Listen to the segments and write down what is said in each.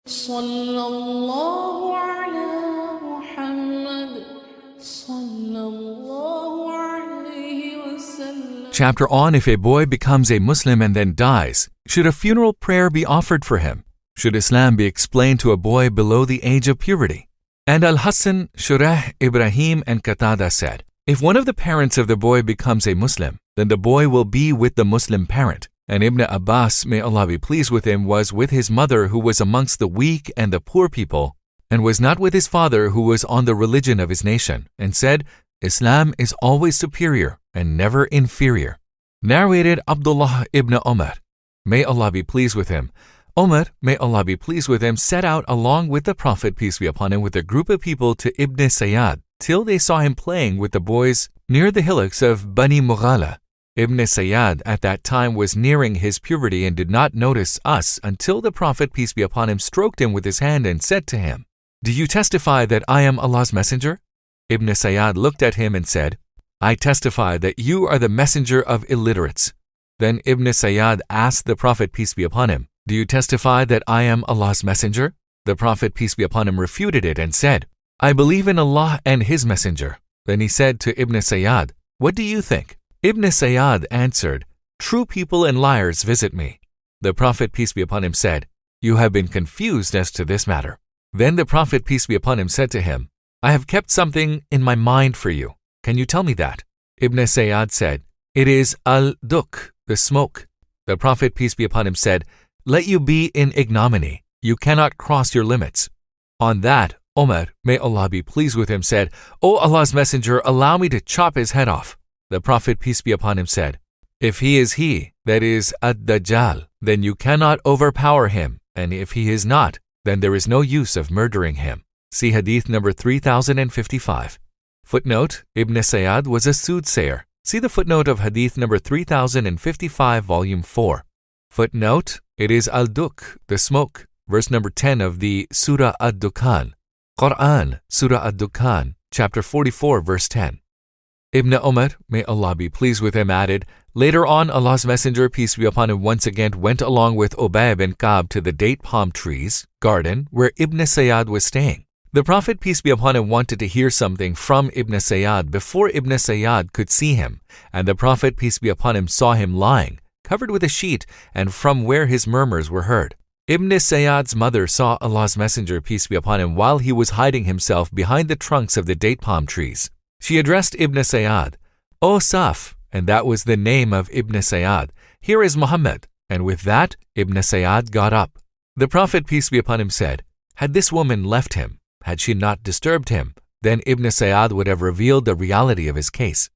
صلى الله على محمد صلى الله عليه وسلم. Chapter on if a boy becomes a Muslim and then dies, should a funeral prayer be offered for him? Should Islam be explained to a boy below the age of puberty? And Al-Hassan, Shureh, Ibrahim, and Qatada said, if one of the parents of the boy becomes a Muslim, then the boy will be with the Muslim parent. And Ibn Abbas, may Allah be pleased with him, was with his mother who was amongst the weak and the poor people, and was not with his father who was on the religion of his nation, and said, Islam is always superior and never inferior. Narrated Abdullah ibn Umar, may Allah be pleased with him. Umar, may Allah be pleased with him, set out along with the Prophet, peace be upon him, with a group of people to Ibn Sayyad, till they saw him playing with the boys near the hillocks of Bani Mughirah. Ibn Sayyad at that time was nearing his puberty and did not notice us until the Prophet, peace be upon him, stroked him with his hand and said to him, do you testify that I am Allah's messenger? Ibn Sayyad looked at him and said, I testify that you are the messenger of illiterates. Then Ibn Sayyad asked the Prophet, peace be upon him, do you testify that I am Allah's messenger? The Prophet, peace be upon him, refuted it and said, I believe in Allah and His messenger. Then he said to Ibn Sayyad, what do you think? Ibn Sayyad answered, true people and liars visit me. The Prophet, peace be upon him, said, you have been confused as to this matter. Then the Prophet, peace be upon him, said to him, I have kept something in my mind for you. Can you tell me that? Ibn Sayyad said, it is al-Duk, the smoke. The Prophet, peace be upon him, said, let you be in ignominy. You cannot cross your limits. On that, Umar, may Allah be pleased with him, said, O Allah's messenger, allow me to chop his head off. The Prophet, peace be upon him, said, if he is he, that is ad-Dajjal, then you cannot overpower him, and if he is not, then there is no use of murdering him. See Hadith number 3055. Footnote, Ibn Sayyad was a soothsayer. See the footnote of Hadith number 3055, volume 4. Footnote, it is al-Duk, the smoke, verse number 10 of the Surah ad-Dukhan. Quran, Surah ad-Dukhan, chapter 44, verse 10. Ibn Umar, may Allah be pleased with him, added, later on Allah's Messenger, peace be upon him, once again went along with Ubay bin Ka'b to the date palm trees, garden, where Ibn Sayyad was staying. The Prophet, peace be upon him, wanted to hear something from Ibn Sayyad before Ibn Sayyad could see him, and the Prophet, peace be upon him, saw him lying, covered with a sheet, and from where his murmurs were heard. Ibn Sayyad's mother saw Allah's Messenger, peace be upon him, while he was hiding himself behind the trunks of the date palm trees. She addressed Ibn Sayyad, O Saf, and that was the name of Ibn Sayyad. Here is Muhammad. And with that, Ibn Sayyad got up. The Prophet, peace be upon him, said, had this woman left him, had she not disturbed him, then Ibn Sayyad would have revealed the reality of his case.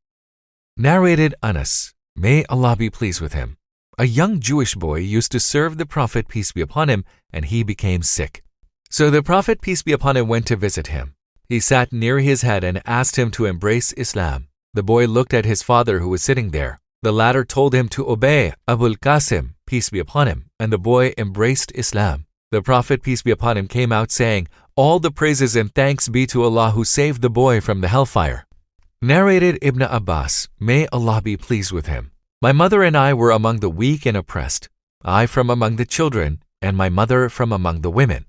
Narrated Anas, may Allah be pleased with him. A young Jewish boy used to serve the Prophet, peace be upon him, and he became sick. So the Prophet, peace be upon him, went to visit him. He sat near his head and asked him to embrace Islam. The boy looked at his father who was sitting there. The latter told him to obey Abul Qasim, peace be upon him, and the boy embraced Islam. The Prophet, peace be upon him, came out saying, all the praises and thanks be to Allah who saved the boy from the hellfire. Narrated Ibn Abbas, may Allah be pleased with him. My mother and I were among the weak and oppressed, I from among the children, and my mother from among the women.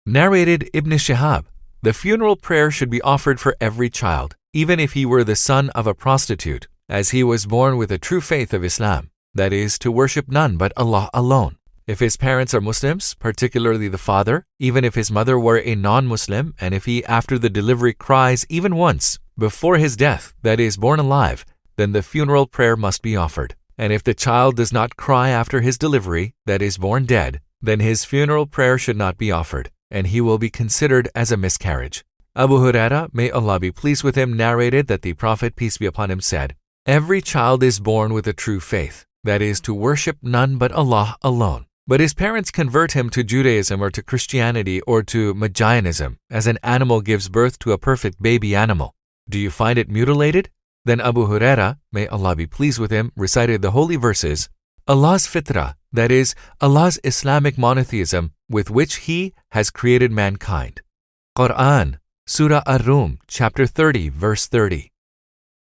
Narrated Ibn Shihab, the funeral prayer should be offered for every child, even if he were the son of a prostitute, as he was born with a true faith of Islam, that is, to worship none but Allah alone. If his parents are Muslims, particularly the father, even if his mother were a non-Muslim, and if he after the delivery cries even once, before his death, that is, born alive, then the funeral prayer must be offered. And if the child does not cry after his delivery, that is, born dead, then his funeral prayer should not be offered, and he will be considered as a miscarriage. Abu Hurairah, may Allah be pleased with him, narrated that the Prophet, peace be upon him, said, every child is born with a true faith, that is, to worship none but Allah alone. But his parents convert him to Judaism or to Christianity or to Magianism, as an animal gives birth to a perfect baby animal. Do you find it mutilated? Then Abu Hurairah, may Allah be pleased with him, recited the holy verses, Allah's fitrah, that is, Allah's Islamic monotheism, with which He has created mankind. Quran, Surah Ar-Rum, chapter 30, verse 30.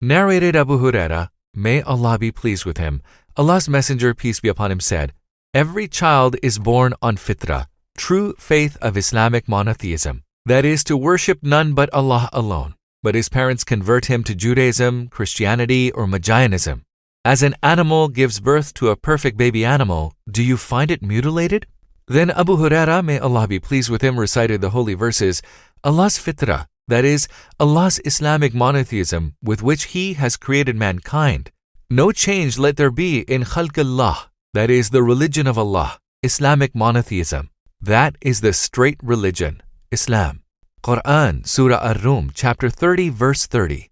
Narrated Abu Hurairah, may Allah be pleased with him, Allah's Messenger, peace be upon him, said, every child is born on fitrah, true faith of Islamic monotheism, that is, to worship none but Allah alone, but his parents convert him to Judaism, Christianity, or Magianism. As an animal gives birth to a perfect baby animal, do you find it mutilated? Then Abu Hurairah, may Allah be pleased with him, recited the holy verses, Allah's fitrah, that is, Allah's Islamic monotheism with which He has created mankind. No change let there be in khalqullah, that is, the religion of Allah, Islamic monotheism. That is the straight religion, Islam. Quran, Surah Ar-Rum, chapter 30, verse 30.